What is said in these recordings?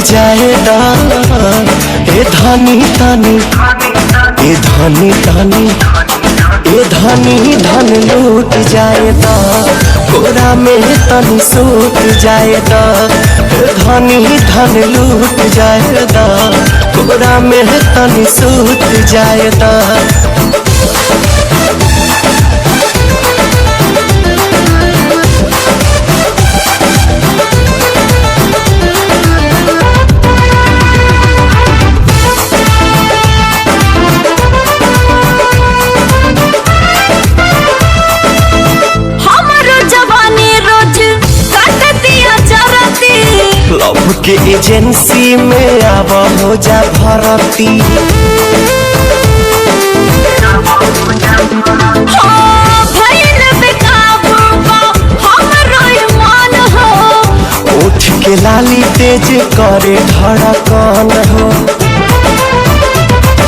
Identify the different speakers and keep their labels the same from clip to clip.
Speaker 1: जाएदा ए धानी तानी ए धानी तानी ए धानी धन लूट जाएदा कोरा में तनी सूत जाएदा ए धानी धन लूट जाएदा कोरा में तनी सूत जाएदा। लव के एजेंसी में आवा हो जा भरती उठ के लाली तेज करे धड़कन हो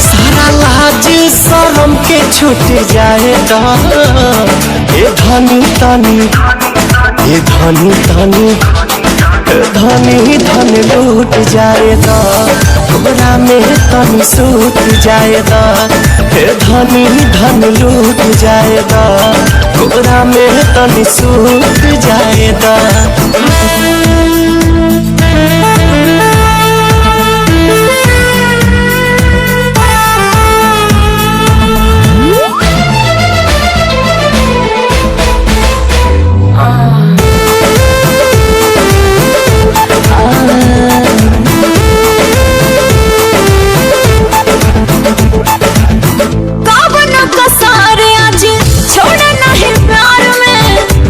Speaker 1: सारा लाज शरम के छूट जाए ए धनी तनी ए धनी तनी धनी धन लूट जाएदा कोरा में तनी सूत जाएदा धनी धन लूट जाएदा कोरा में तनी सूत जाएदा।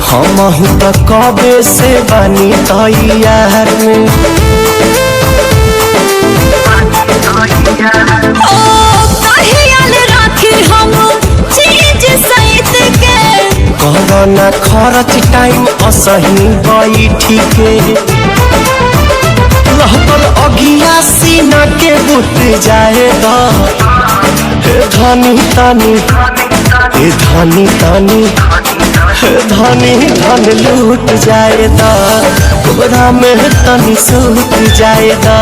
Speaker 1: हमहू तो कबे से बनी तैयार में कहना खर्च टाइम असही बैठी के लहकर अगिया सीना के बुत जाएगा धनी तनी ए धनी तनी धनी धन लूट जाएदा कोरा में तनी सूत जाएदा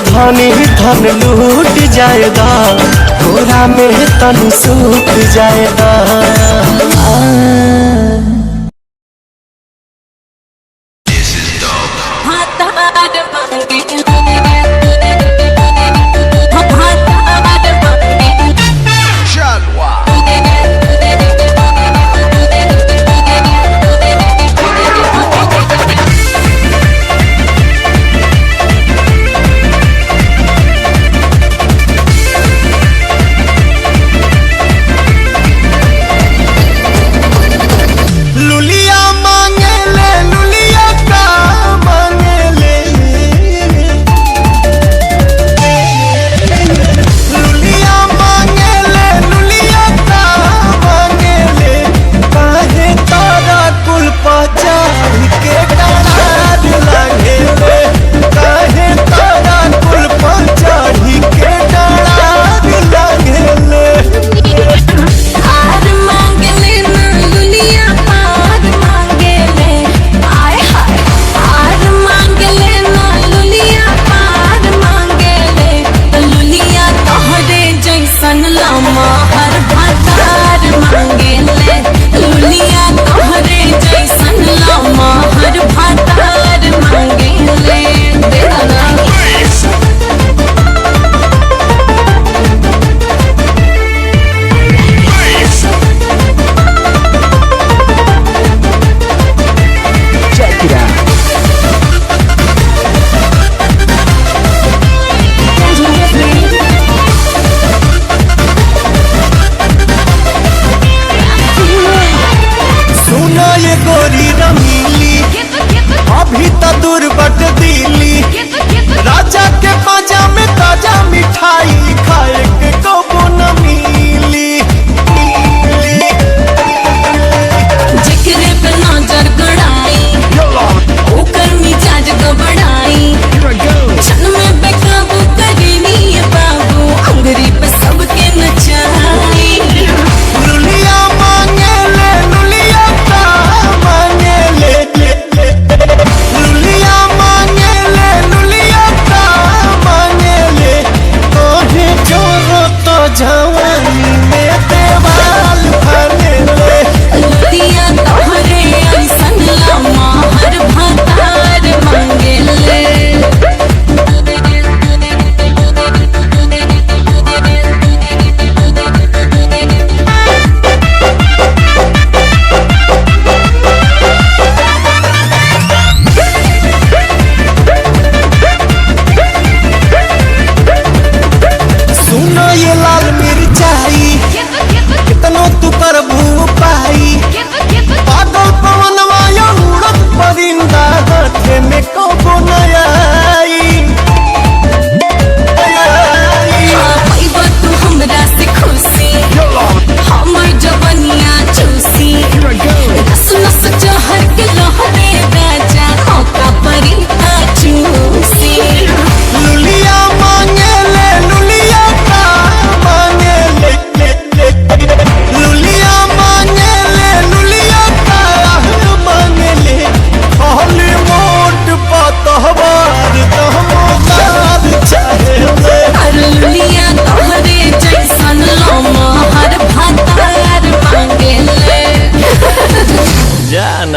Speaker 1: धनी धन लूट जाएदा कोरा में तनी सूत जाएदा।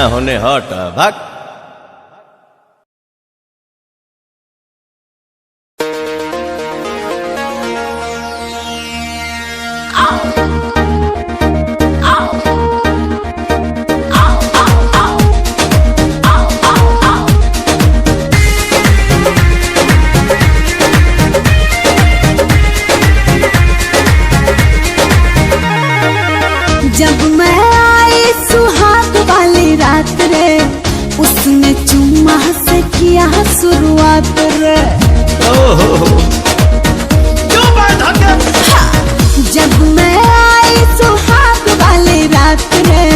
Speaker 1: होने हट भाग।
Speaker 2: जब मैं आई सुहाग वाली रात रे, उसने चुम्मा से किया शुरुआत रे। जब मैं आई सुहाग वाली रात रे,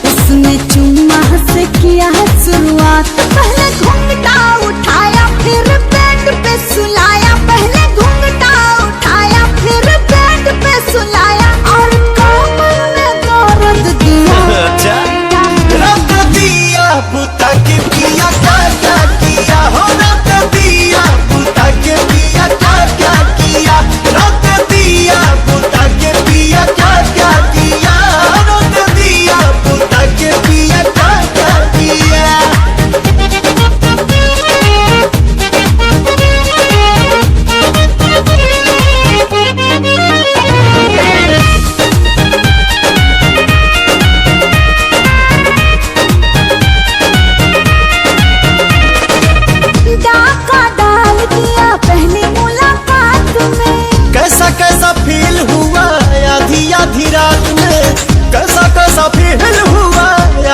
Speaker 2: उसने चुम्मा से किया शुरुआत। पहले घूंघटा उठाया फिर बेड पे सुलाया, पहले घूंघटा उठाया फिर बेड पे सुलाया, और कमर में दर्द दिया।
Speaker 1: रख दिया बुता के पिया क्या क्या किया हो, रख दिया बुता के पिया क्या क्या किया, रख दिया बुता के पिया क्या क्या किया, रख दिया बुता के पिया क्या क्या किया।
Speaker 2: डाका डाल दिया पहली मुलाकात में।
Speaker 1: कैसा कैसा फील हुआ आधी आधी रात में, कैसा कैसा फील हुआ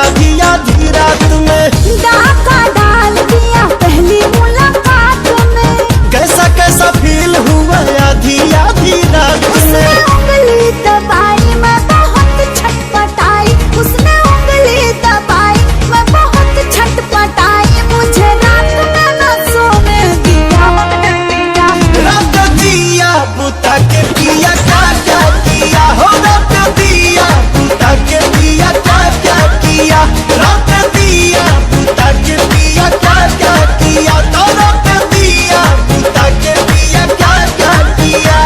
Speaker 1: आधी आधी रात में।
Speaker 2: डाका डाल दिया पहली मुलाकात में।
Speaker 1: कैसा कैसा फील हुआ आधी आधी रात
Speaker 2: उसने
Speaker 1: में।
Speaker 2: उंगली दबाई मैं बहुत छटपटाई, उसने उंगली दबाई मैं बहुत छटपटाई, मुझे रात में न सोने दिया।
Speaker 1: रख दिया बुता के पिया क्या क्या किया हो, रख दिया बुता के पिया क्या क्या किया, रख दिया बुता के पिया क्या क्या किया, तो रख दिया बुता के पिया क्या क्या किया।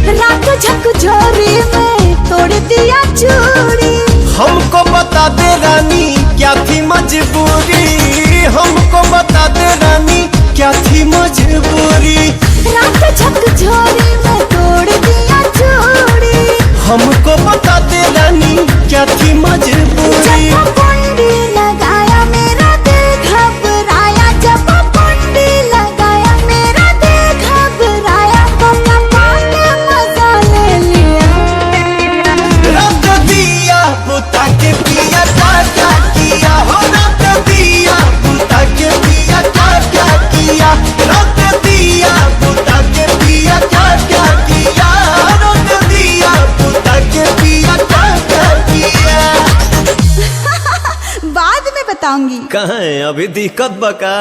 Speaker 2: रात झकझोरी में तोड़ दिया चूड़ी।
Speaker 1: हमको बता दे रानी क्या थी मजबूरी, हमको बता दे रानी क्या थी मजबूरी।
Speaker 2: रात झकझोरी में तोड़ दिया चूड़ी।
Speaker 1: हमको बता दे रानी क्या थी मजबूरी।
Speaker 2: जब कुंडी लगाया मेरा दिल घबराया, जब कुंडी लगाया मेरा दिल घबराया, तो कपा के मजा ले लिया।
Speaker 1: रख दिया बुता के पिया क्या क्या किया हो, रख दिया बुता के पिया क्या क्या किया, रख दिया बुता के पिया क्या क्या किया, रख दिया बुता के पिया क्या क्या किया।
Speaker 2: बाद में बताऊंगी।
Speaker 1: कहाँ है अभी दिक्कत बका।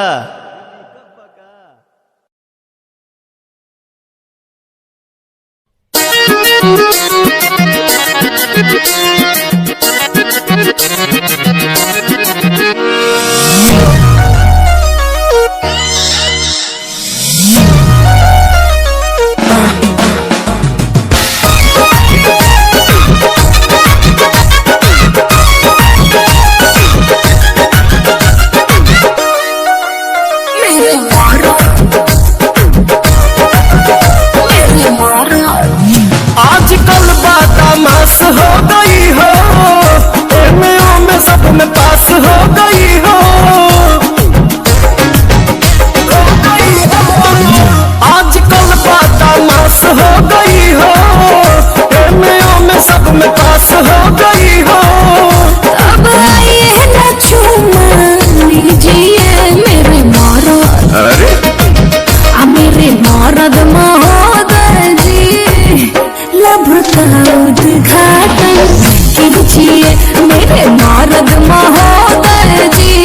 Speaker 1: आजकल बदमाश हो गई हो, में सब में पास हो गई हो। आजकल बदमाश हो गई हो, में सब में पास हो गई हो।
Speaker 2: अब आइए न चूमा लीजिए मेरे मरद, मेरे मरद महोदय जी, लभ का उद्घाटन कीजिए मेरे मरद महोदय जी,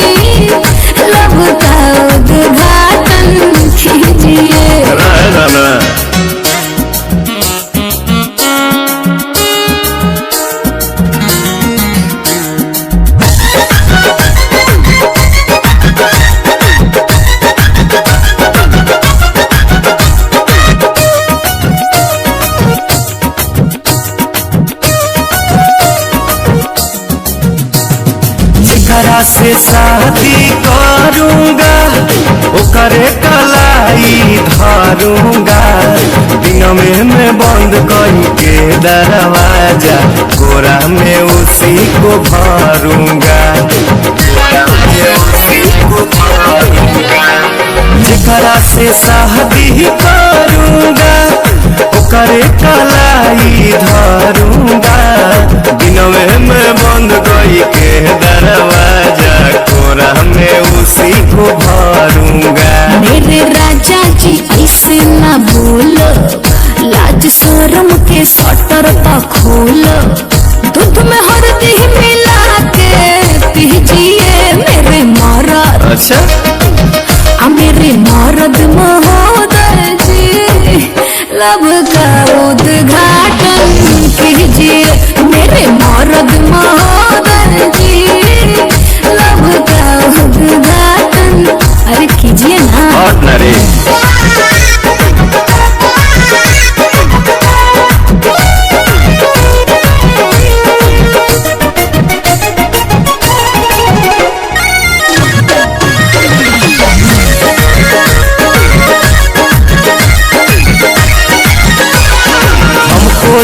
Speaker 1: जेकरा से शादी करूंगा ओकरे कलाई धरूंगा, दिन में बंद करके दरवाजा, कोरा में उसी को भरूंगा, कोरा में उसी को भरूंगा। जेकरा से शादी करूंगा ओकरे कलाई धरूंगा, दिन में बंद करके दरवाजा, कोरा में उसी को भरूंगा।
Speaker 2: मेरे राजा जी ऐसे ना बोलो, लाज शर्म के शटर तो खोलो, दूध में हल्दी मिला के पीजिए मेरे मरद।
Speaker 1: अच्छा
Speaker 2: मेरे मरद महोदय जी, लब का उद्घाटन कीजिए मेरे मरद महोदय जी, लब का उद्घाटन अरे कीजिए ना।
Speaker 1: और नरे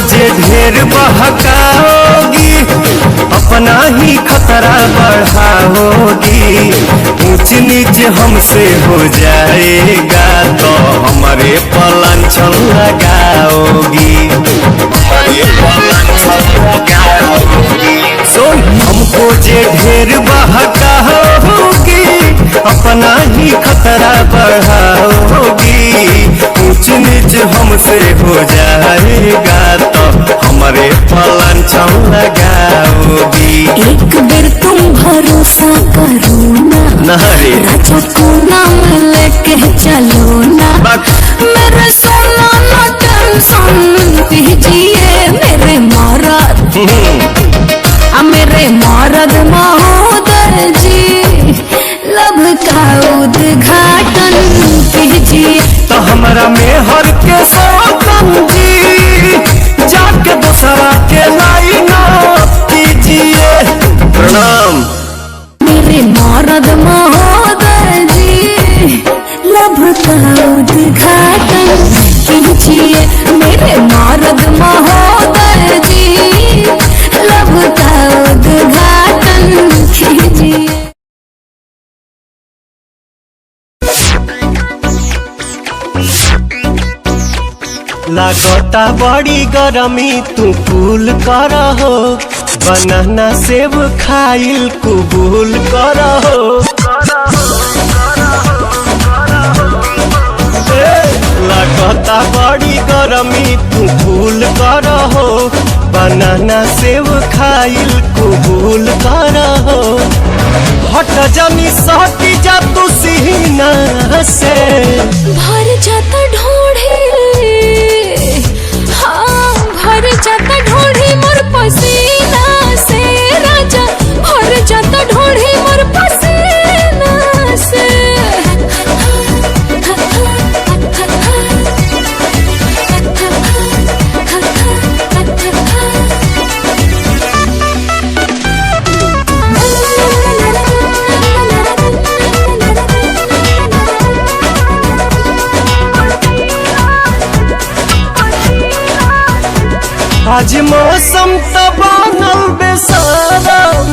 Speaker 1: जे ढेर बहकाओगी अपना ही खतरा बढ़ाओगी, ऊंच नीच हमसे हो जाएगा तो हमारे पलांछन लगाओगी, हमारे पलांछन लगाओगी। सुन हमको जे ढेर बहकाओगी अपना ही खतरा बढ़ाओगी, ऊंच नीच हमसे हो जाएगा तो हमारे पलांछन लगाओगी।
Speaker 2: एक बेर तुम भरोसा करो ना, राजा को नाम लेके चलो ना, मेरे सोना ना टेंशन दीजिए मेरे मरद, मेरे मरद महोदय जी, लब का उद्घाटन कीजिए।
Speaker 1: तो हमारा मेहर के सौतन जी, जाके दूसरा के लाइन कीजिए। प्रणाम
Speaker 2: मेरे मरद महोदय जी, लब का उद्घाटन कीजिए मेरे मरद महोदय जी, लब का उद्घाटन कीजिए।
Speaker 1: लागता बड़ी गरमी तू कूल कर हो, बनाना सेब खाइल कबूल कर हो। लागता बड़ी गरमी तू कूल कर हो, बनाना सेब खाइल कबूल कर हो। हट जानी सहटी जा तू सीना से,
Speaker 2: भर जाता ढोढ़ी, हाँ भर जाता ढोढ़ी मोर पसीना से, राजा भर जाता ढोढ़ी मोर पसीना से।
Speaker 1: आज मौसम तो बनल बेसारम,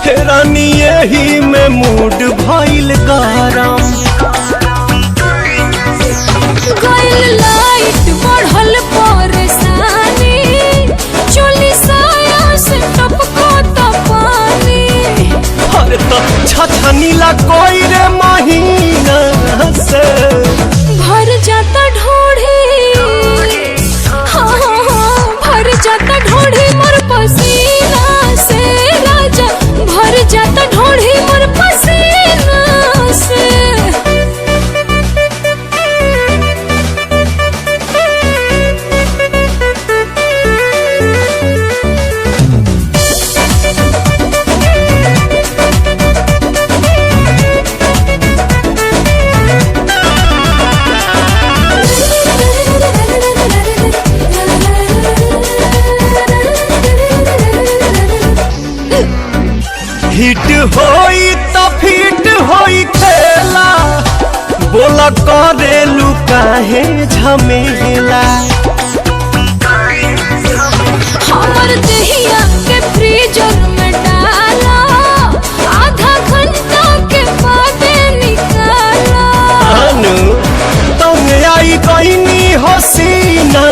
Speaker 1: हेरानी यही में मूड भइल गरम।
Speaker 2: गइल लाइट बढ़ल परेशानी, चोली साया से टपको त पानी।
Speaker 1: अरे तो छछनीला कोई रे महीना से,
Speaker 2: भर जाता ढोढ़ी, भर जाता ढोढ़ी मोर पसीना से, राजा भर जाता ढोढ़ी मोर पसीना से।
Speaker 1: बोला करेलू काहे झमेला।
Speaker 2: हमर दहिया के फ्रीजर में डाला, आधा घंटा के बाद निकाला।
Speaker 1: अनु तुम आई कहनी हसीना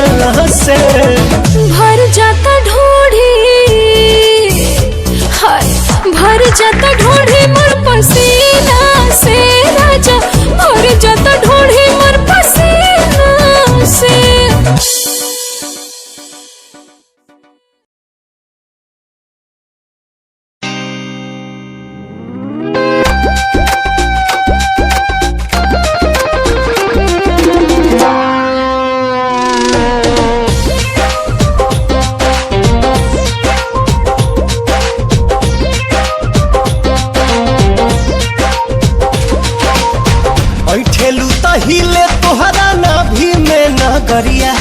Speaker 1: से
Speaker 2: भर जाता ढोढ़ी, हाय भर जाता ढोढ़ी मोर पसीना से राजा, भर जाता ढोढ़ी मोर पसीना से।
Speaker 1: ऐठेलू तहिले तोहरा नाभि में नगरिया,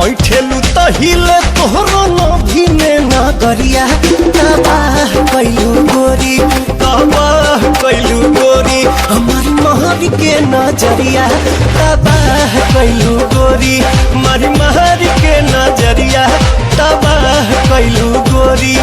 Speaker 1: ऐठेलू तहिले तोहरा नाभि में नगरिया। तबाह कैलू गोरी, तबाह कैलू गोरी हमारी महर के नजरिया। तबाह कैलू गोरी हमारी महर के नजरिया। तबाह कैलू गोरी।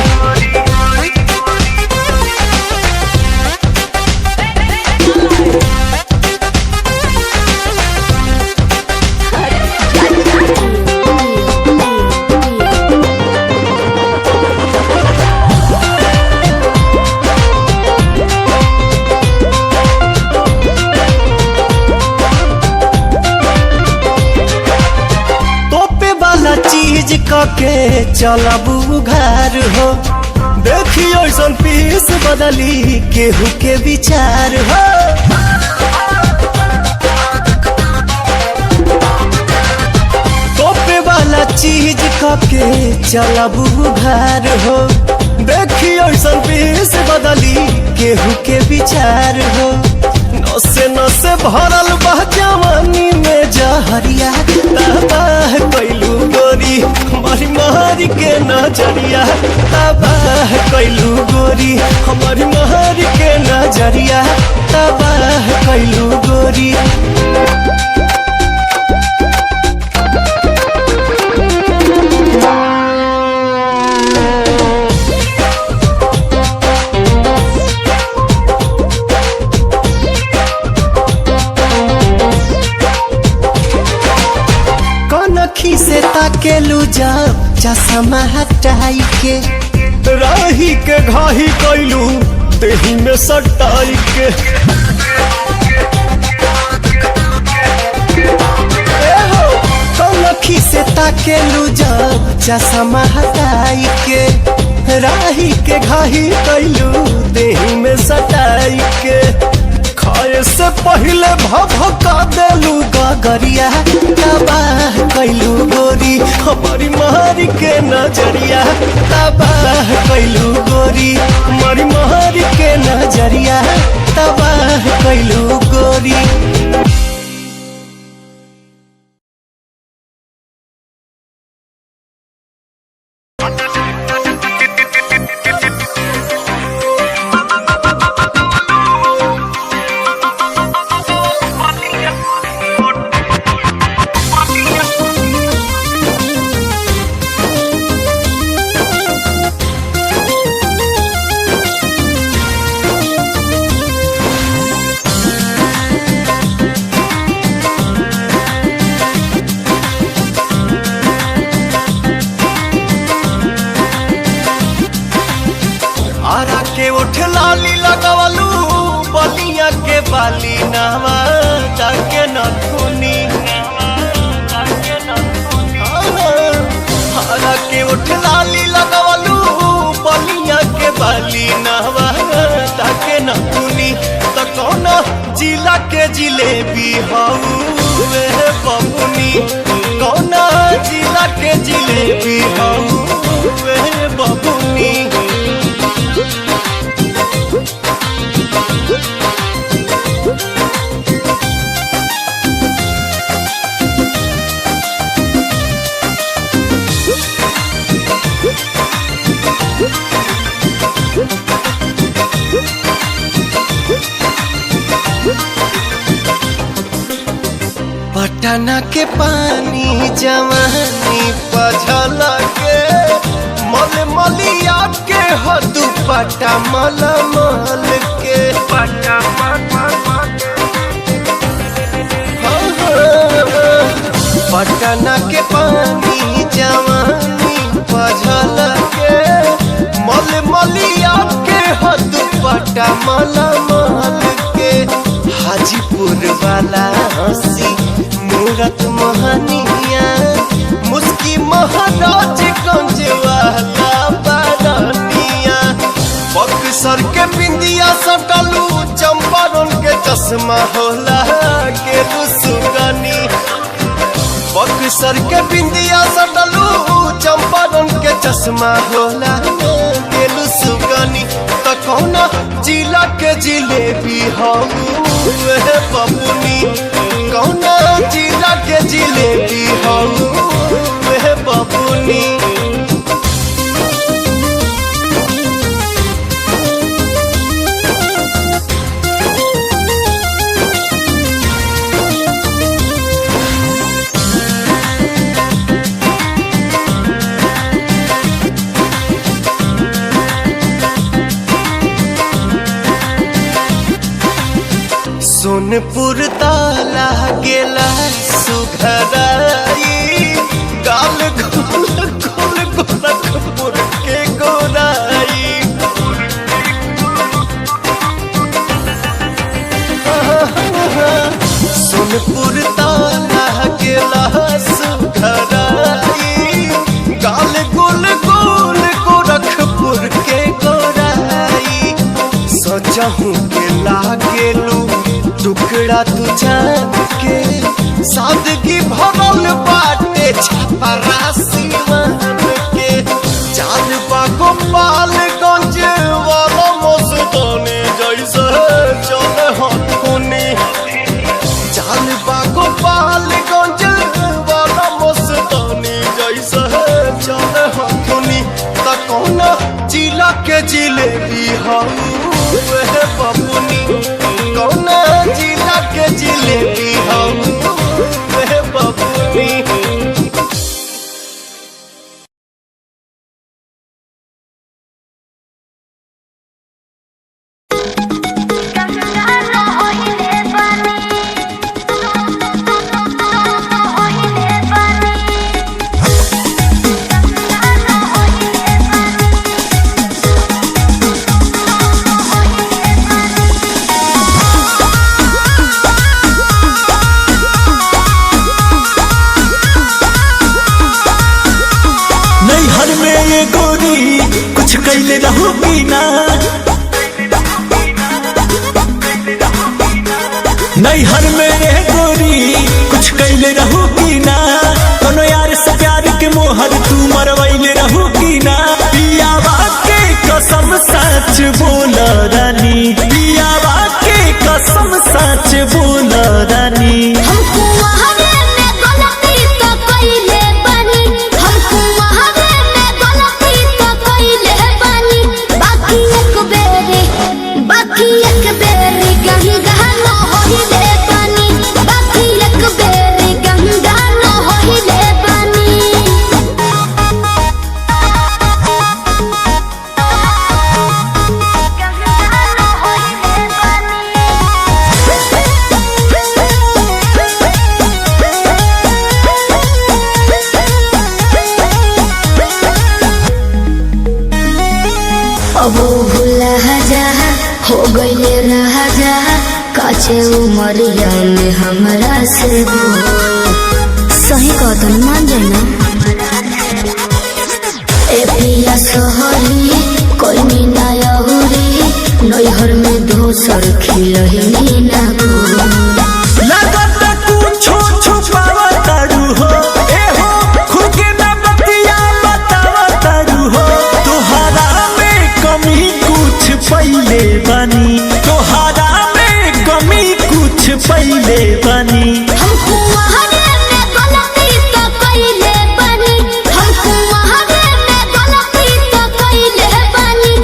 Speaker 1: चीज के चलबू घर हो, देखियो ऐसन पीस बदली केहू के विचार हो। तोपे वाला चीज के चलबू घर हो, देखियो ऐसन पीस बदली केहू के विचार हो। नसे नसे भरल बह जवानी में जहरिया। तबाह कैलू गोरी हमारी महरी के नजरिया। तबाह कैलू गोरी हमारी महरी के नजरिया। तबाह कैलू गोरी। कनखी से ताकेलू जब चश्मा हटाई के, राही के घाही कैलू देही में सटाई के। कनखी से ताकेलू जब चश्मा हटाई के, राही के घाही कैलू देही में सटाई के। खाए से पहले भभका देलू गगरिया। तबाह कैलू गोरी हमारी महरी के नजरिया। तबाह कैलू गोरी हमारी महरी के नजरिया। तबाह कैलू गोरी। आरा के उठ लाली लगवलू, बलिया के बाली नावा जाके नथुनी। आरा के उठ लाली लगवलू, बलिया के बाली नावा जाके नथुनी। तो कौन जिला के जिलेबी हऊ वे बबुनी, कौन जिला के जिलेबी हऊ वे बबुनी। पटना के पानी जवानी पझल के मल मलिया के हो दुपट्टा मल मल के पट्टा पटना के पानी जवानी पझल के मल मलिया के हो दुपट्टा मल मल के हाजीपुर वाला हंसी मूरत मोहनिया मुस्की महाराज गंज वाला बारनिया बक्सर के बिंदिया सटलू चंपारण के चश्मा होला के सुगनी बक्सर के बिंदिया सटलू चंपारण के चश्मा होला के सुगनी त कौना जिला के जिलेबी हम बबुनी कौना जिला के जिलेबी हम बबुनी सोनपुर ताला गेला सुघराई गाल गोल गोल गोरखपुर के गोराई सोनपुर ताला गेला सुघराई गाल गोल गोल गोरखपुर के गोराई सजहू के लागेलू टुकड़ा तू जान के सादगी भरल बाटे छपरासी मान के चार बागो पाल गंज वाला मस्तानी जैसे चल हथुनी चार बागो पाल गंज वाला मस्तानी जैसे चल हथुनी त कौन जिला के जिलेबी हम बबुनी कौन जिला के जिलेबी हम बबुनी
Speaker 3: कैले रहू बिना नैहर में रे गोरी कुछ कैले रहू बिना कोनो यार से प्यार के मोहर तू मरवैले रहू बिना पियावा के कसम सच बोल रानी पियावा के कसम सच बोल रानी
Speaker 2: हमको वहारे में गलती तो कइले बानी हमको वहारे में गलती तो कइले बानी बाकी एक बेरी गंगा न होइले बानी बाकी एक बेरी गंगा न होइले बानी अब भूला जा हो गईले रहा जा काचे उमरिया में हमरा से सही कदम मान जाना ए पिया सोहरी कोई मीना यहुरी नैहर में दोसर खिलही ना
Speaker 3: लगता कुछो छुपावा तारू हो ए हो खुद के ना बतिया बतावा तारू हो तोहरा में कमी कुछ पहिले बनी तोहरा में कमी कुछ पहिले बनी
Speaker 2: हमको वहारे में गलती तो कइले बानी हमको वहारे में गलती तो कइले बानी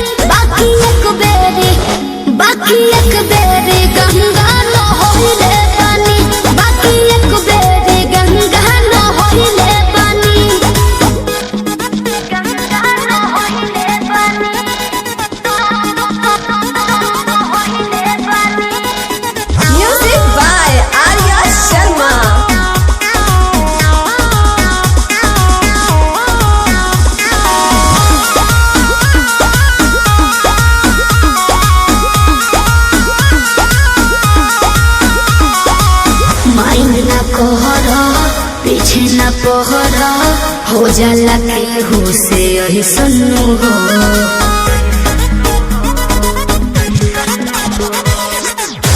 Speaker 2: बाकी एक बेरी गंगा न होइले बानी बाकी एक बेरी
Speaker 4: पूछे न पहरा हो जाला केहू से यही सन्नु हो।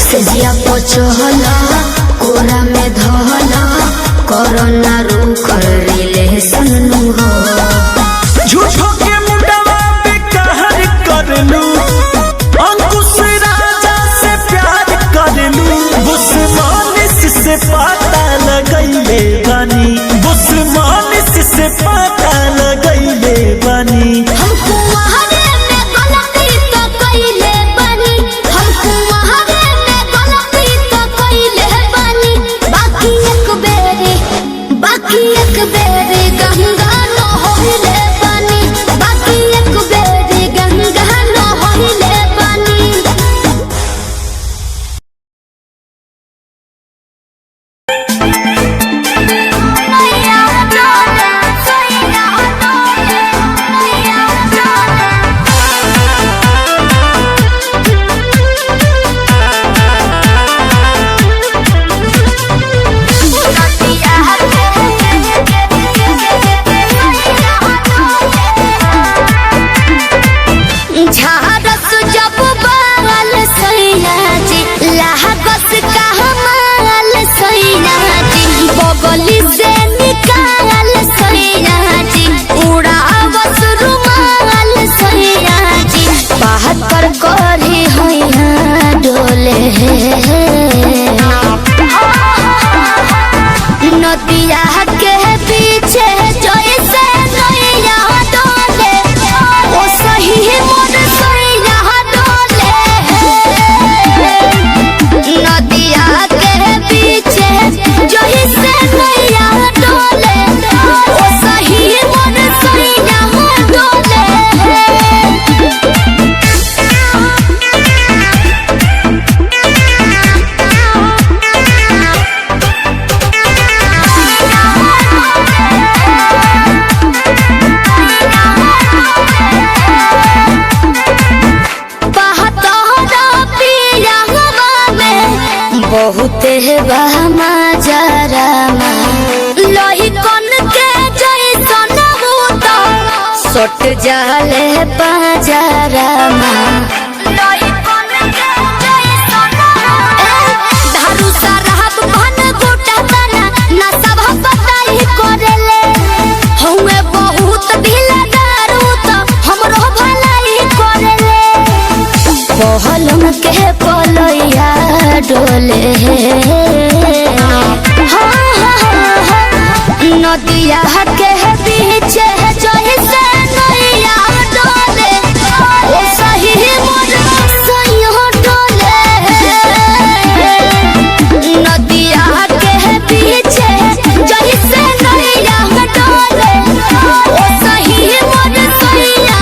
Speaker 4: सजिया पचहला कोरा में धहला कोरोना रूख रिले सन्नु हो।
Speaker 3: झूठो के मुंडवा पे कहर करलू, अंकुश राजा से प्यार करलू, बुस्मानिस से पता लगैले बानी, बुस्मानिस से पता लगैले बानी।
Speaker 4: हमको वहारे में गलती तो कइले बानी, हमको वहारे में गलती तो कइले बानी। बाकी एक बेरे गंगा न होइले बानी, बाकी एक बेरे गंगा न होइले बानी। झारस जब बाल सैया जी लागस का हमाल सैया जी, बगली से निकाल सैया जी, उड़ावस रुमाल सैया जी, बात पर करी हैया डोले। नदिया के पीछे जैसे नैया डोले, ओ सही मोर सैया डोले। नदिया के पीछे जैसे नैया डोले, ओ सही मोर सैया डोले। बहुत बहमा जरामा लोही कन के जैसन भूता सट जाले पाजरामा। लोही कन के जैसन धारू सरहब भन गोटा तना ना सब बताई करेले, हउए बहुत ढीलादार तो हमरो भलाई करेले। पहलम के पलैया डोले, नदिया के पीछे जैसे नैया डोले, ओ सही मोर सैया डोले। नदिया के पीछे जैसे नैया डोले, ओ सही मोर सैया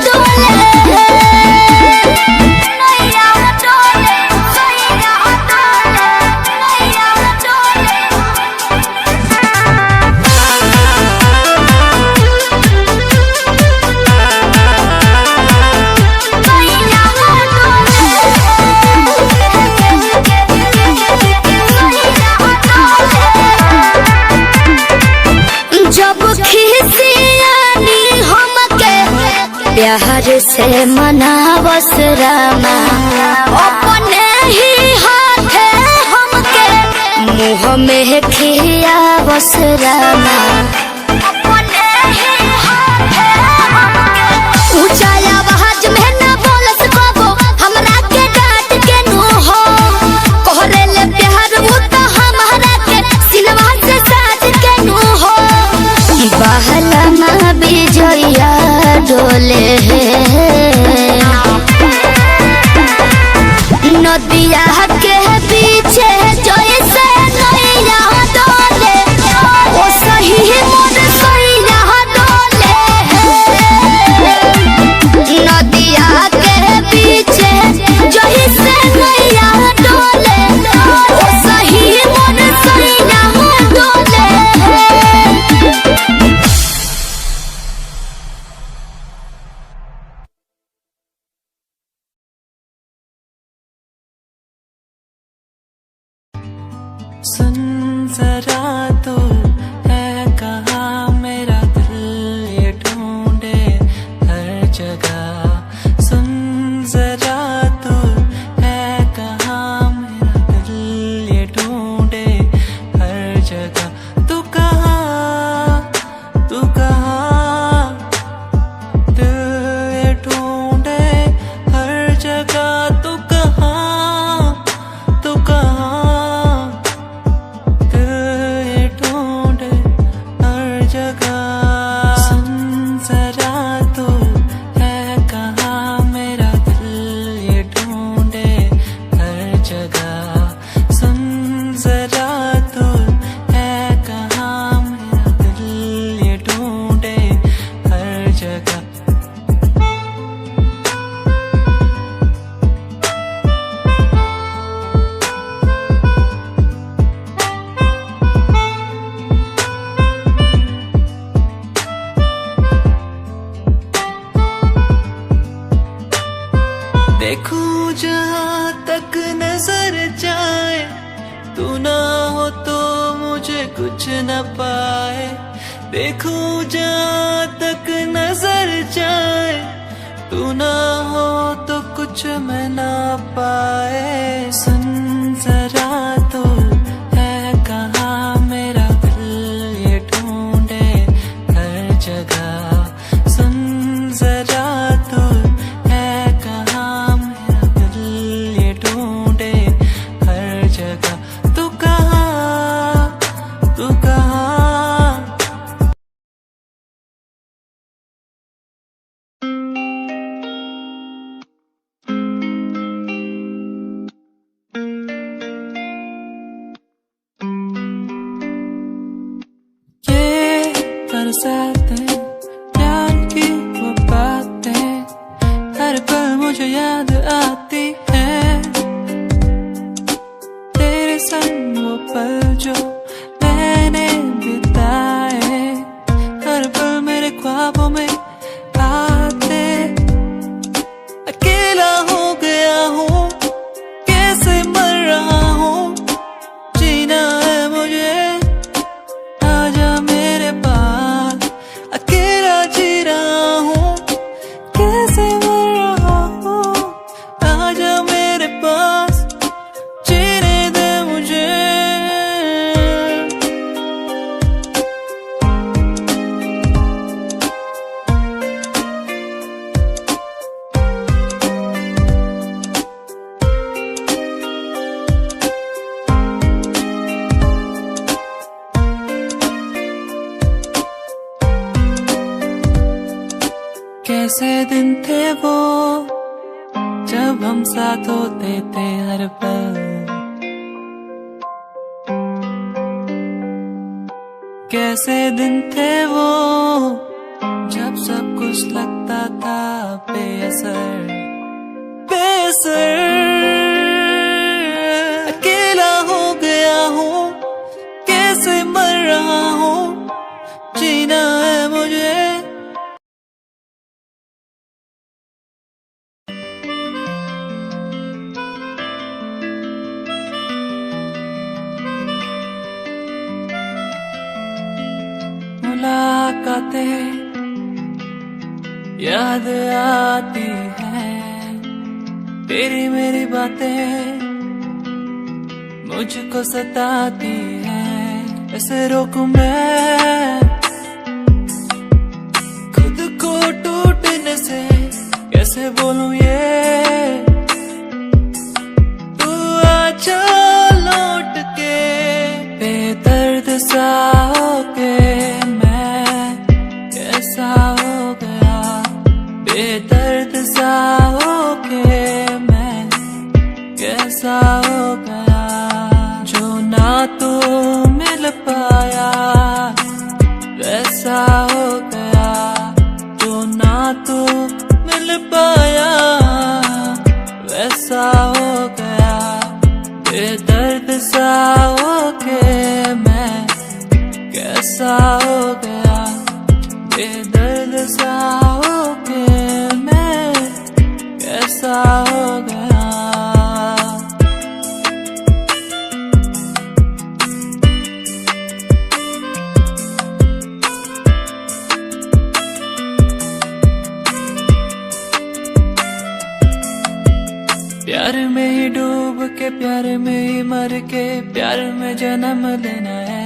Speaker 4: डोले। जब खिसियानी हमके प्यार से मनावस रामा, अपने ही हाथे हमके मुँह में खियावस रामा। अपने ही हाथे हमके ऊंचा आवाज में न बोलस कबो, हमरा के डांट के नु हो। कोहरेले प्यार वो तो हमरा के सिनवा से साज के नु हो। बहलमा बिजया डोले, नदिया के पीछे जैसे नैया डोले, ओ सही मोर सैया डोले। नदिया के पीछे जैसे नैया डोले, ओ सही मोर सैया डोले।
Speaker 5: सुन जरा तो नजर जाए, तू ना हो तो मुझे कुछ न पाए। देखूं जहाँ तक नजर जाए, तू ना हो तो कुछ मैं ना पाए। सुन जरा तो है कहाँ मेरा दिल ये ढूंढे हर जगह। सुन जरा तो है कहाँ मेरा दिल ये ढूंढे हर जगह। तू कहाँ, तू कहाँ। बरसातें, प्यार की वो बातें, हर पल मुझे याद आती है। तेरे संग वो पल जो मैंने बिताए, हर पल मेरे ख्वाबों में आते। अकेला हो गया हूँ, कैसे मर रहा हूँ, जीना है मुझे, आजा मेरे पास। अकेला जी रहा हूँ, कैसे मर रहा हूँ, आजा मेरे पास, जीने दे मुझे। कैसे दिन थे वो जब हम साथ होते थे हर पल। कैसे दिन थे वो जब सब कुछ लगता था बेअसर, बेअसर। अकेला हो गया हूँ, कैसे मर रहा हूँ, जीना है मुझे। मुलाकातें याद आती हैं, तेरी मेरी बातें मुझको सताती हैं। ऐसे रोकूं मैं खुद को टूटने से, कैसे बोलूं ये तू आजा लौट के। बेदर्द सा होके कैसा हो गया, बेदर्द सा होके मैं कैसा हो गया। जो ना तो मिल पाया वैसा हो गया, जो ना तो मिल पाया वैसा हो गया। बेदर्द सा होके मैं कैसा हो गया, बेदर्द सा होके मैं कैसा हो गया। प्यार में ही डूब के, प्यार में ही मर के, प्यार में जन्म लेना है।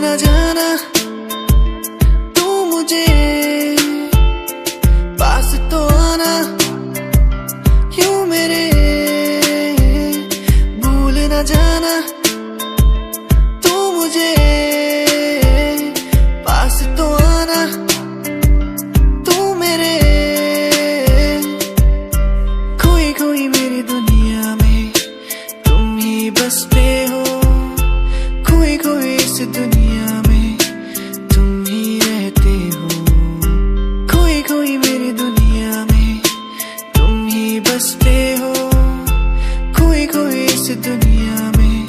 Speaker 5: न जाना तू मुझे पास तो आना क्यों मेरे भूल न जाना तू मुझे पास तो आना तू मेरे खोई खोई मेरी दुनिया में तुम ही बसते हो खोई खोई इस दुनिया में तुम ही रहते हो खोई खोई मेरी दुनिया में तुम ही बसते हो खोई खोई इस दुनिया में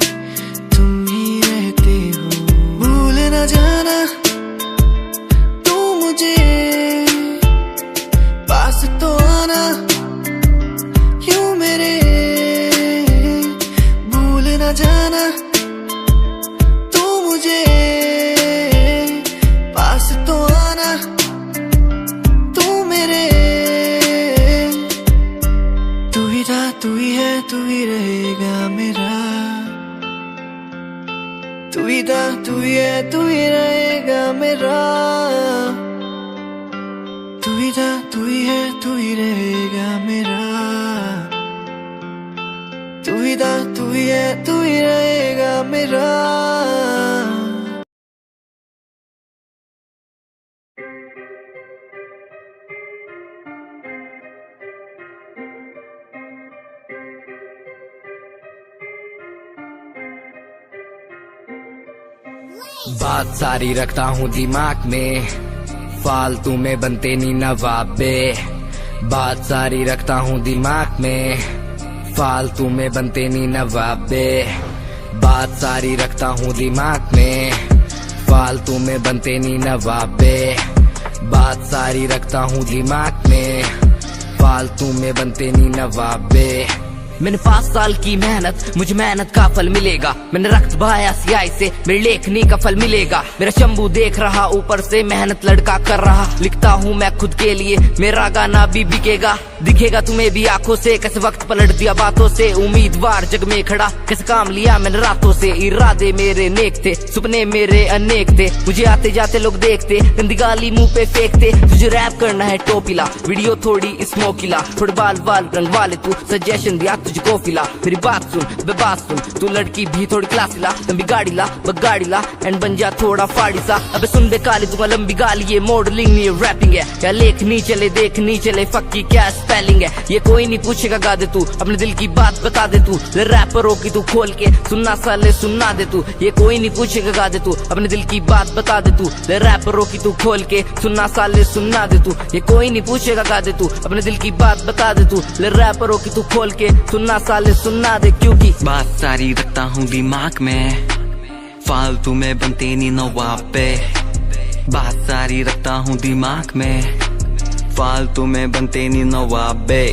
Speaker 5: तुम ही रहते हो भूल न जाना तू मुझे पास तो आना क्यों मेरे भूल न जाना तू मुझे पास तो आना तू मेरे तू ही था तू ही है तू ही रहेगा मेरा तू ही था तू ही है तू ही रहेगा मेरा तू ही था तू ही है तू ही रहेगा मेरा तू ही था तू ही है तू ही रहेगा मेरा
Speaker 6: बात सारी रखता हूँ दिमाग में फालतू में बनते नी नवाबे बात सारी रखता हूँ दिमाग में फालतू में बनते नी नवाबे बात सारी रखता हूँ दिमाग में फालतू में बनते नी नवाबे बात सारी रखता हूँ दिमाग में फालतू में बनते नी नवाबे मैंने 5 साल की मेहनत मुझे मेहनत का फल मिलेगा मैंने रक्त बहाया सियाही से मेरी लेखनी का फल मिलेगा मेरा शंभू देख रहा ऊपर से मेहनत लड़का कर रहा लिखता हूँ मैं खुद के लिए मेरा गाना भी बिकेगा दिखेगा तुम्हें भी आंखों से कैसे वक्त पलट दिया बातों से उम्मीदवार जग में खड़ा कैसे काम लिया मैंने रातों से इरादे मेरे नेक थे सपने मेरे अनेक थे मुझे आते जाते लोग देखते गंदी गाली मुंह पे फेंकते तुझे रैप करना है टोपीला वीडियो थोड़ी स्मोकीला थोड़े बाल रंग वाले तू सजेशन दिया तुझको फिला मेरी बात सुन बात सुन तू लड़की भी थोड़ी क्लास ला लंबी गाड़ी ला गाड़ी ला एंड बन जा थोड़ा फाड़ी सा अबे सुन बे काली दूंगा लंबी गाली ये मॉडलिंग नहीं रैपिंग है या लेख नहीं चले देख नहीं चले फक्की क्या स्पेलिंग है ये कोई नहीं पूछेगा गा दे तू अपने दिल की बात बता दे तू रैपरों की तू खोल के सुनना साले सुनना दे तू ये कोई नहीं पूछेगा गा दे तू अपने दिल की बात बता दे तू रैपरों की तू खोल के सुनना साले सुनना दे तू ये कोई नहीं पूछेगा गा दे तू अपने दिल की बात बता दे तू रैपरों की तू खोल के सुनना साले सुनना दे क्योंकि
Speaker 7: बात सारी रखता हूँ दिमाग में फालतू में बनते नी नवाबे बात सारी रखता हूँ दिमाग में फालतू में बनते नी नवाबे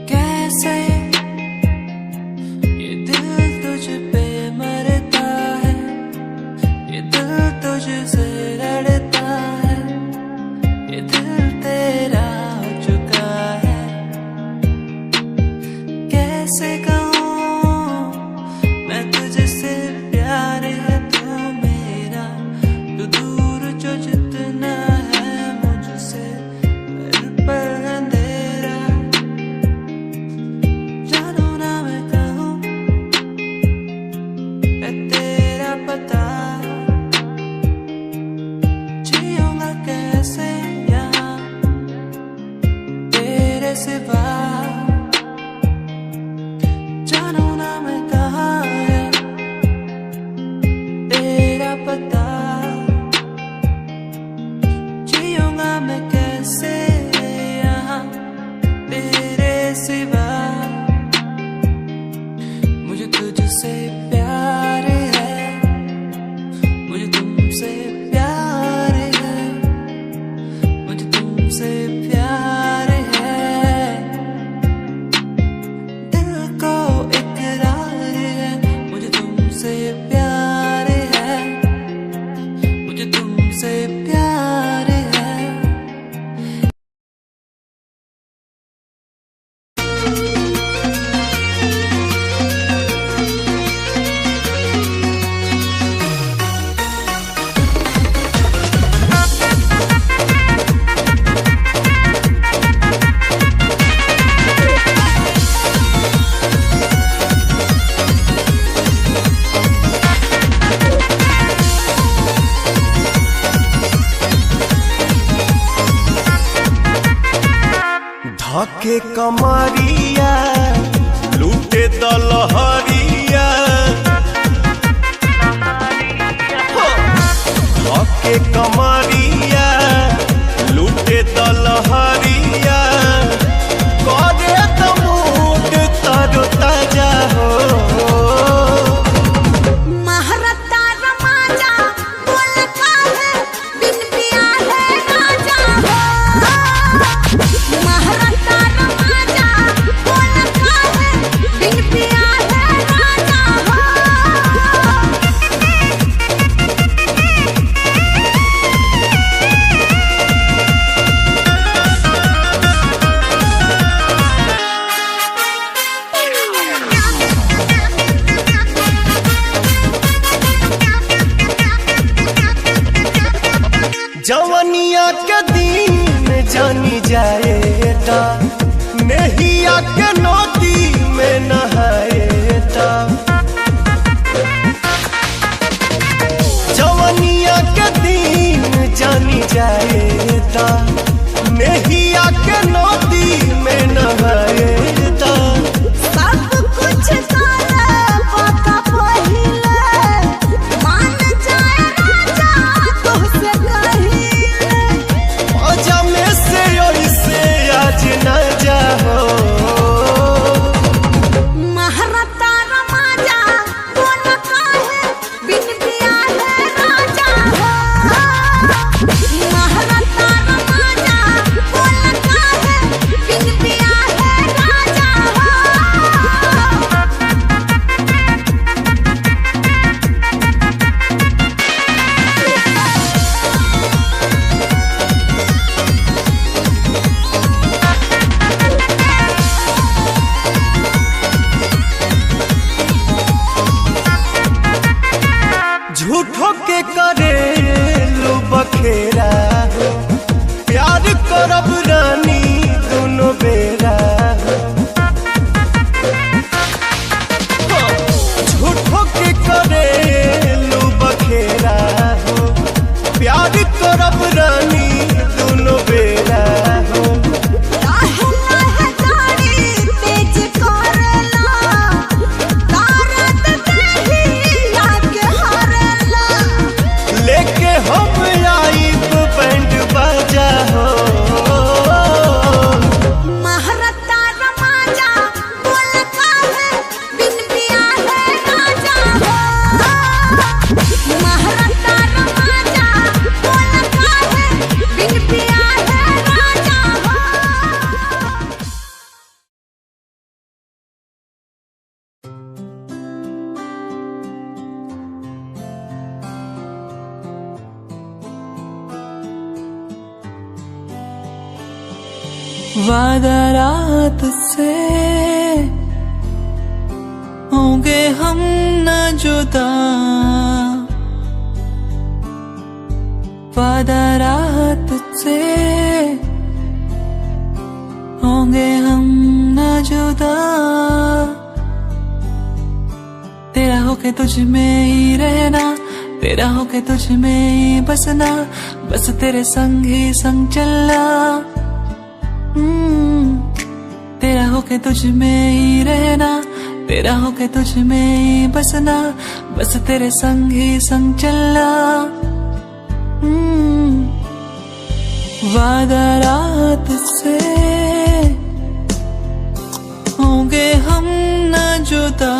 Speaker 5: कैसे ये दिल तुझ पे मरता है ये दिल तुझसे लड़ता है ये दिल तेरा हो चुका है कैसे कहूँ मैं तुझसे प्यार है तू मेरा तू दूर जो जितना है मुझसे पर अंधेरा जानो ना मैं कहूँ मैं तेरा पता जियूंगा कैसे यहाँ तेरे सिवा जानो ना मैं कहाँ है तेरा पता जियूंगा मैं कैसे यहाँ तेरे सिवा मुझे तुझसे प्यार है मुझे तुमसे प्यार है मुझे तुमसे प्यार है दिल को इकरार है मुझे तुमसे
Speaker 3: धके कमरिया लूटे दलहरिया धके कमरिया लूटे दलहरिया करे तो मूड तरो ताजा हो
Speaker 2: महारता रमाजा बोल का है बिन पिया है राजा हो महारता रमाजा बोल का है बिन पिया है राजा हो
Speaker 3: जवनिया के दिन जानी जाएता नहिया के नदी में नहाएता जवनिया के दिन जानी जाएता नहिया के नदी में नहाएता
Speaker 2: सब कुछ काला पका पहिले मान जाए राजा तुझसे कहिले
Speaker 3: मजा में से ऐसे आज न जाओ
Speaker 2: महारता रमाजा बोल का है बिन पिया है राजा हो महारता रमाजा बोल का है बिन पिया है राजा हो
Speaker 3: झूठो के करे लो बखेरा हो प्यार करब रानी दोनों बेरा हो झूठो के करे लो बखेरा हो प्यार करब रानी दोनों बेरा हो
Speaker 2: लाहे लाहे गाड़ी तेज करेला तारत देही आके हरेला
Speaker 3: लेके हम आइब बैंड बाजा हो
Speaker 2: महारता रमाजा बोल का है बिन पिया है राजा हो महारता रमाजा बोल का है बिन पिया है राजा हो
Speaker 5: वादा रात से होंगे हम न जुदा वादा रात से होंगे हम न जुदा तेरा होके तुझ में ही रहना तेरा होके तुझ में ही बसना बस तेरे संग ही संग चलना तेरा होके तुझ में ही रहना तेरा होके तुझ में ही बसना बस तेरे संग ही संग चलना वादा रात से होंगे हम न जुदा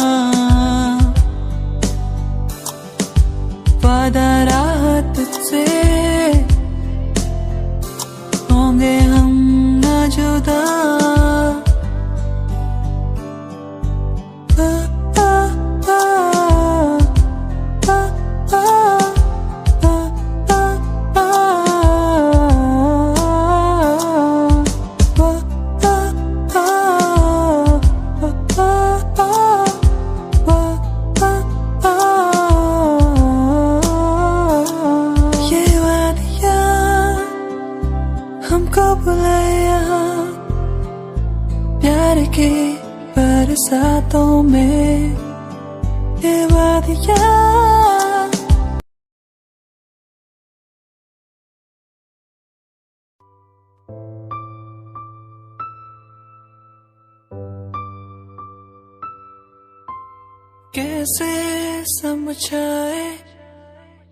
Speaker 5: वादा रात से होंगे हम न जुदा हमको बुलाया प्यार के बरसातों में ये वादियाँ कैसे समझाए,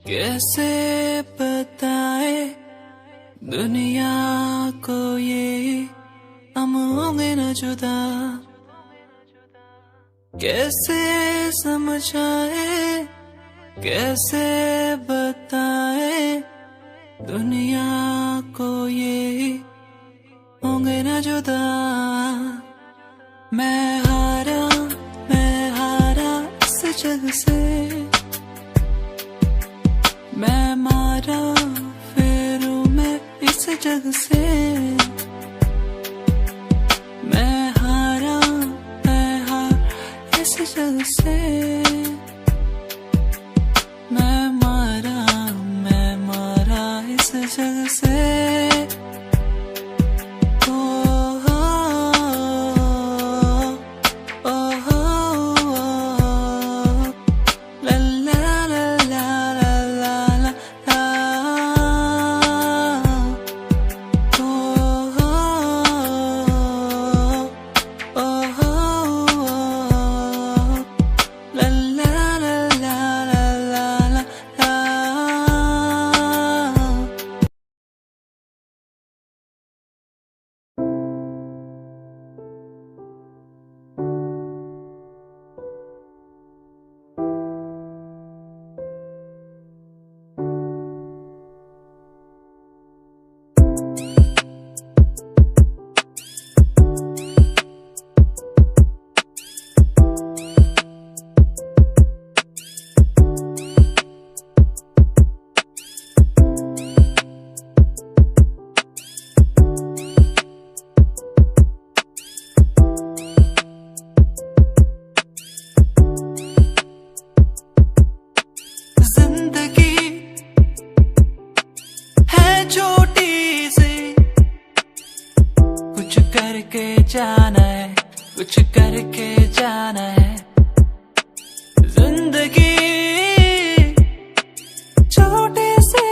Speaker 5: कैसे बताए दुनिया को ये हम होंगे न जुदा। कैसे समझाए, कैसे बताए दुनिया को ये होंगे न जुदा। मैं हारा इस जग से, मैं मारा फेरू मैं इस जग से। मैं हारा इस जग से, मैं मारा इस जग से। जाना है, कुछ करके जाना है। जिंदगी छोटे से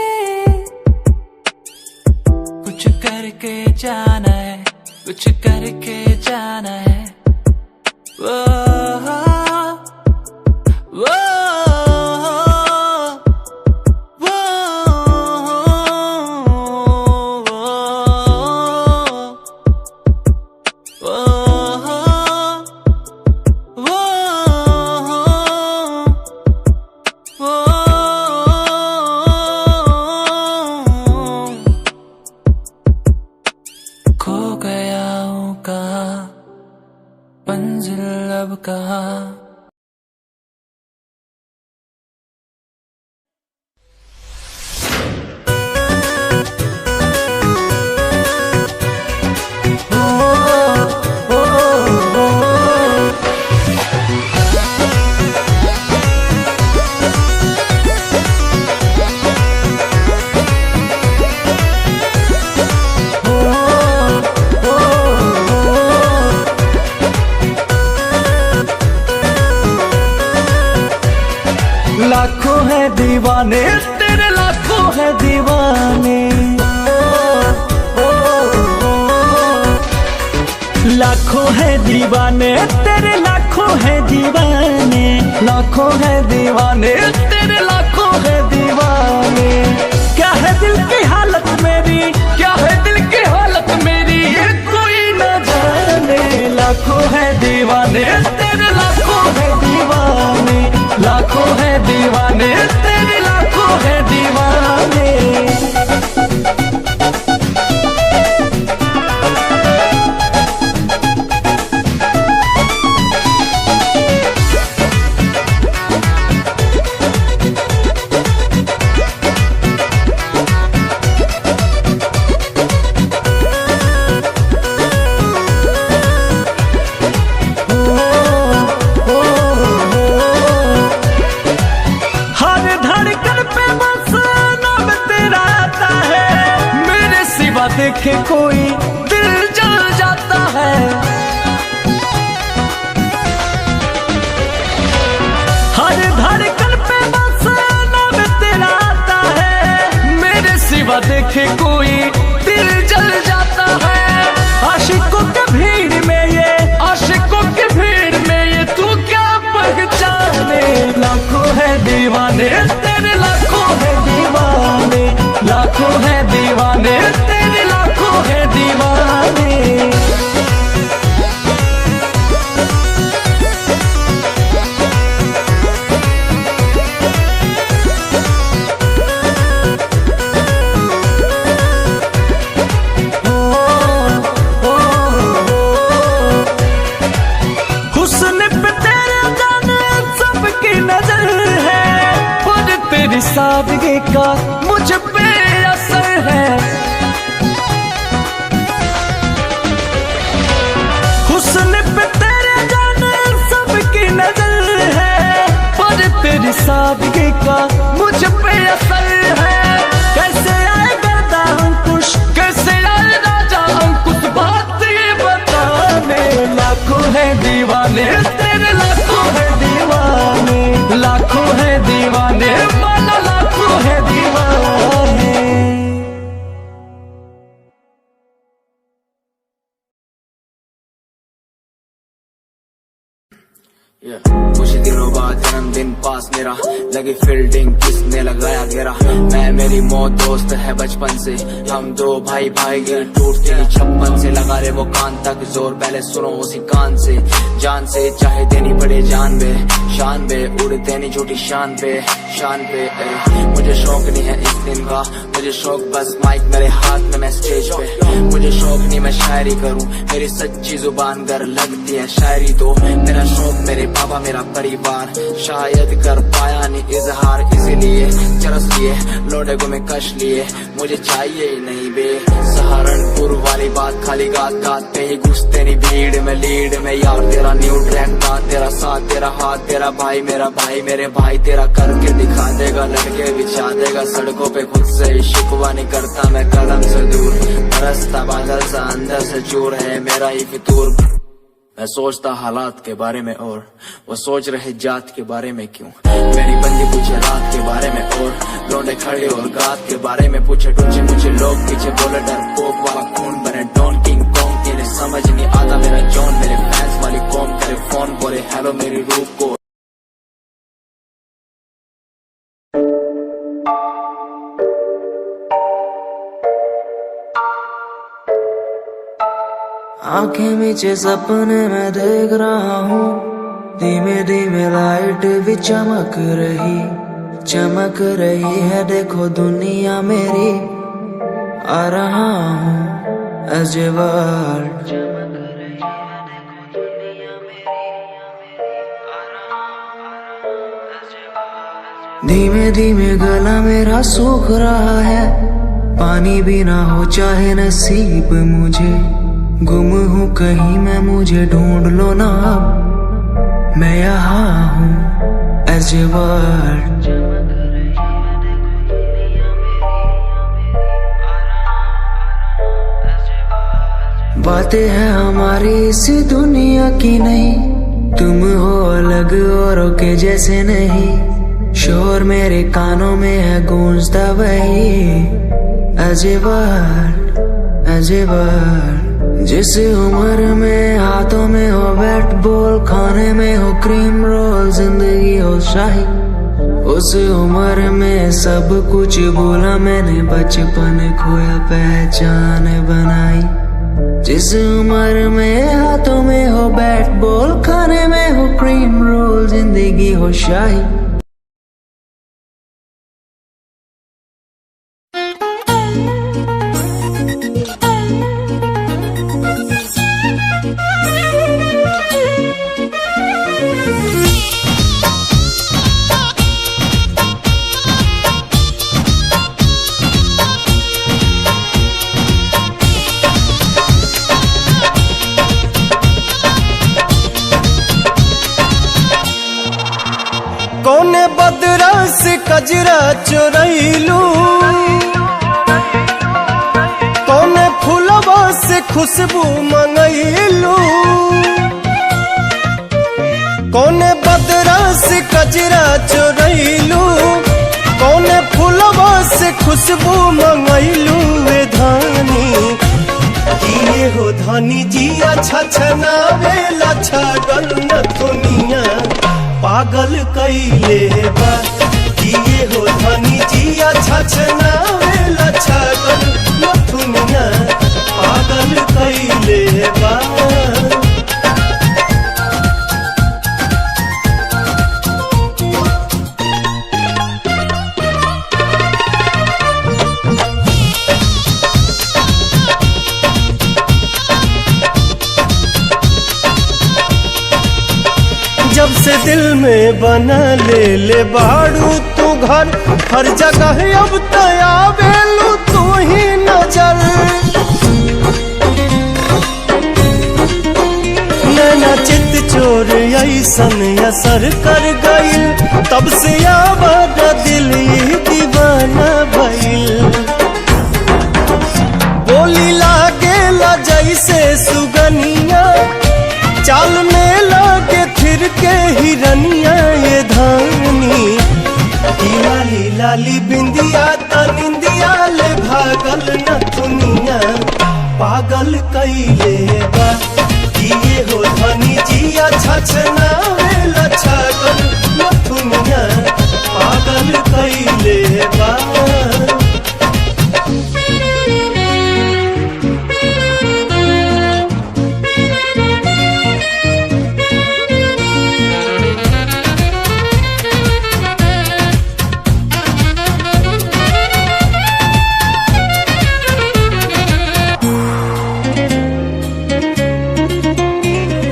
Speaker 5: कुछ करके जाना है, कुछ करके जाना है। वो खो गया हूँ कहाँ, मंजिल अब कहाँ।
Speaker 3: लाखों है दीवाने तेरे, लाखों है दीवाने। लाखों है दीवाने तेरे, लाखों है दीवाने। लाखों है दीवाने तेरे, लाखों है दीवाने। क्या है दिल की हालत मेरी, क्या है दिल की हालत मेरी, ये कोई न जाने। लाखों है दीवाने तेरे, लाखों है दीवाने। लाखों है दीवाने तेरे, लाखों है दीवाने। देखे कोई दिल जल जाता है। हर धड़कन पे बस नाम तेरा आता है। मेरे सिवा देखे कोई दिल जल जाता है। आशिकों के भीड़ में ये, आशिकों के भीड़ में ये तू क्या पहचान दीवाने तेरे लाखों है दीवाने, लाखों है दीवाने तेरे लाखों है दीवाने। सादगी का मुझ पे असर है, हुस्न पे तेरे जाने सबकी नजर है, पर तेरी सादगी का मुझ पे असर है। कैसे आए गर्दा अंकुश, कैसे आए राजा अंकुश, बात ये बताने। लाखों है दीवाने तेरे लाखों है दीवाने, लाखों है दीवाने है दीवाने।
Speaker 6: कुछ दिनों बाद जन्मदिन पास मेरा, लगी फील्डिंग किसने लगाया घेरा। मैं मेरी मौत दोस्त है बचपन से, हम दो भाई भाई गिर टूटते ही छप्पन से। लगा रे वो कान तक जोर, पहले सुनो उसी कान से। जान से चाहे देनी पड़े जान बे, शान बे उड़ते नहीं झूठी शान पे, शान पे। मुझे शौक नहीं है इस दिन का, मुझे शौक बस माइक मेरे हाथ में, मैं स्टेज पे। मुझे शौक नहीं मैं शायरी करूं, मेरी सच्ची जुबान गर लगती है शायरी तो। मेरा शौक मेरे बाबा मेरा परिवार, शायद कर पाया नहीं इजहार, इसीलिए चरस लिए लोडे को मैं कश लिए। मुझे चाहिए ही नहीं बे सहारनपुर वाली बात, खाली गात गात पे ही घुसते नहीं भीड़ में लीड में। यार तेरा न्यू ट्रैक था, तेरा साथ तेरा हाथ, तेरा भाई मेरा भाई, मेरे भाई तेरा करके दिखा देगा, लड़के बिछा देगा सड़कों पे। खुद से ही शिकवा नहीं करता मैं कदम से दूर, बरसता बादल सा अंदर से चूर है मेरा ही फितूर। मैं सोचता हालात के बारे में और वो सोच रहे जात के बारे में क्यों। मेरी बंदी पूछे रात के बारे में और लौंडे खड़े और गात के बारे में पूछे। टूचे मुझे लोग पीछे बोले डर पोक वाला खून बने डॉन किंग कॉन्ग, इन्हें समझ नहीं आता मेरा जॉन। मेरे फैंस वाली कौम करे फोन बोले हेलो मेरी रूप को।
Speaker 5: आंखें मीचे सपने मैं देख रहा हूँ, धीमे धीमे लाइट भी चमक रही है। देखो दुनिया मेरी, आ रहा हूँ एज ए वर्ल्ड। धीमे धीमे गला मेरा सूख रहा है, पानी भी ना हो चाहे नसीब मुझे। गुम हूँ कहीं मैं, मुझे ढूंढ लो ना अब, मैं यहाँ हूँ एज ए वर्ल्ड। बातें हैं हमारी इस दुनिया की नहीं, तुम हो अलग औरों के जैसे नहीं। शोर मेरे कानों में है गूंजता वही as a world, as a world. जिस उम्र में हाथों में हो बैट बॉल, खाने में हो क्रीम रोल, जिंदगी हो शाही, उस उम्र में सब कुछ भूला मैंने, बचपन खोया पहचान बनाई। जिस उम्र में हाथों में हो बैट बॉल, खाने में हो क्रीम रोल, जिंदगी हो शाही।
Speaker 1: कौने बदरा से कजरा चोरैलू, कौने फूलवा से खुशबू मंगैलू। कौने बदरा से कजरा चोरैलू, कौने फूलवा से खुशबू मंगैलू। वे धानी किए हो धानी जी, अच्छा छनावेला छगन न दुनिया पागल कैले बा किए हो धनी जिया छछना वेला छगल नथुनिया पागल कैले बा। जब से दिल में बना ले बाड़ू तू घर हर जगह अब तया बेलू तू ही नजर। नैना चित चोर ऐसन असर कर गइल तब से आवाज दिल दीवाना भइल। बोली लागेला जैसे सुगनिया चाल में लागे फिर के हिरनिया ये धानी। लाली लाली बिंदिया तनिंदिया ले भागल न दुनिया पागल कैले बा किए हो धनी जिया छछना वेला छगल न दुनिया पागल कैले बा।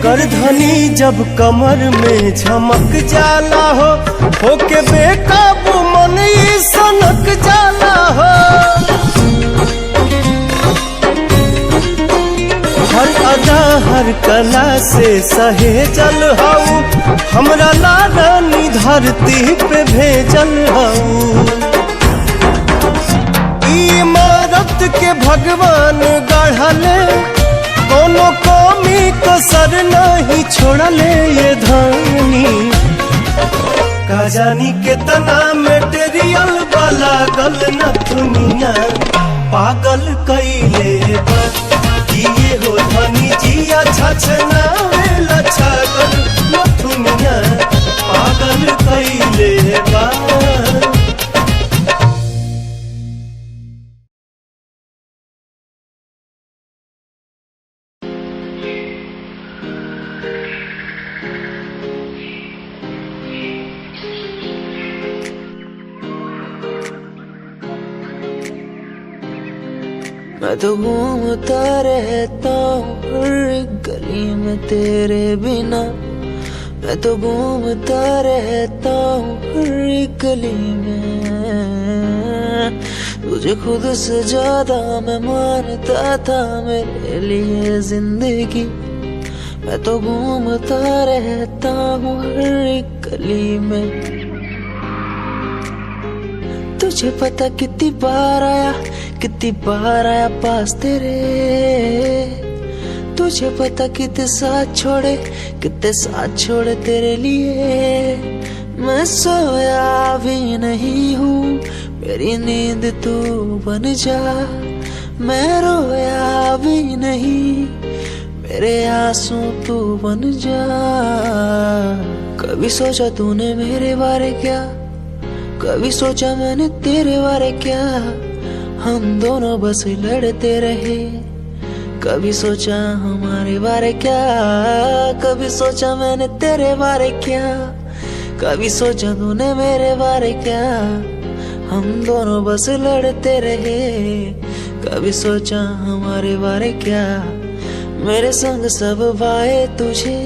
Speaker 1: करधनी जब कमर में झमक जाला हो होके बेकाबू मन ही सनक जाला हो। हर अदा हर कला से सहेजल हऊ हमरा लारानी धरती पे भेजल हऊ। इमारत के भगवान गढ़ले कोनो कमी कसर नहीं छोड़ले ये धानी। का जानी कितना मेटेरियल वाला गल न दुनिया पागल कैले बा किए हो धनी जिया छछना वेला छगल न दुनिया पागल कैले बा।
Speaker 5: मैं तो घूमता रहता हूँ हर गली में तेरे बिना। मैं तो घूमता रहता हूँ हर गली में। तुझे खुद से ज्यादा मैं मानता था मेरे लिए जिंदगी। मैं तो घूमता रहता हूँ हर गली में। तुझे पता कितनी बार आया पास तेरे। तुझे पता कितने साथ छोड़े तेरे लिए। मैं सोया भी नहीं हूँ मेरी नींद तू बन जा। मैं रोया भी नहीं मेरे आंसू तू बन जा। कभी सोचा तूने मेरे बारे क्या, कभी सोचा मैंने तेरे बारे क्या। हम दोनों बस लड़ते रहे। कभी सोचा हमारे बारे क्या, कभी सोचा मैंने तेरे बारे क्या। कभी सोचा तूने मेरे बारे क्या। हम दोनों बस लड़ते रहे। कभी सोचा हमारे बारे क्या। मेरे संग सब भाए तुझे।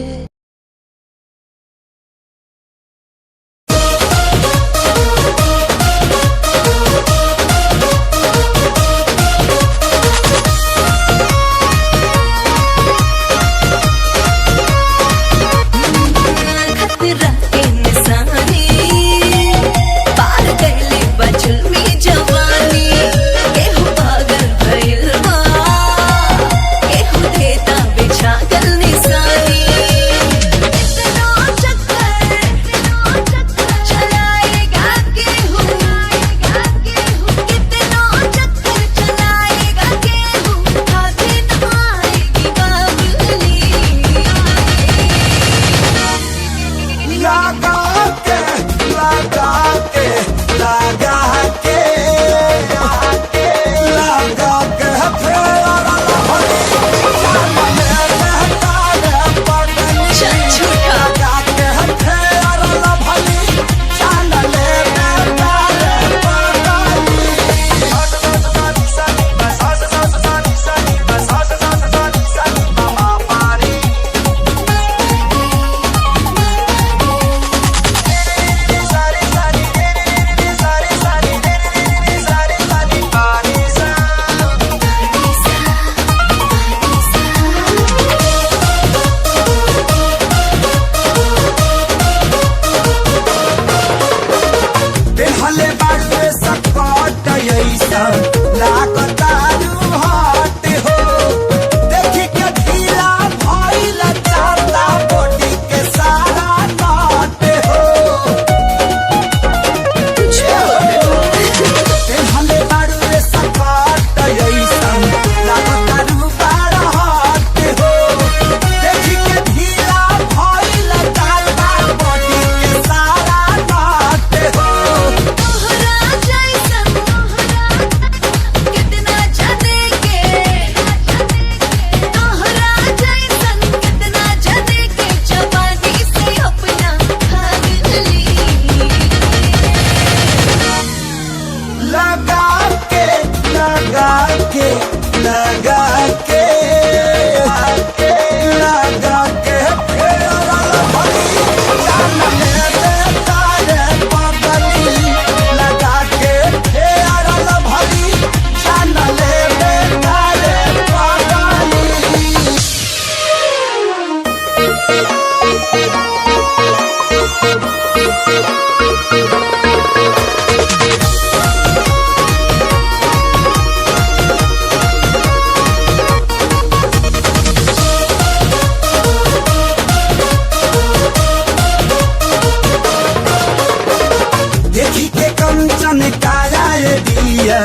Speaker 2: पागल निशानी
Speaker 1: ऐसा लागता रूहाट हो देखी के ढीला भइल चाहता बॉडी के सारा नाट हो हमें बारू रे सपाट ऐसा लागता रूबार हाट हो देखी के ढीला भइल चाहता बॉडी के सारा नाट हो
Speaker 2: तोहरा जैसन कितना जदे के तोहरा जैसन कितना जदे के जवानी से अपना भाग ली
Speaker 1: लगा के लगा के लगा के लगा के फेरा भली जान ले तारे पगली लगा के फेरा भली जान ले तारे पगली देखी के कंचन काया ये दिया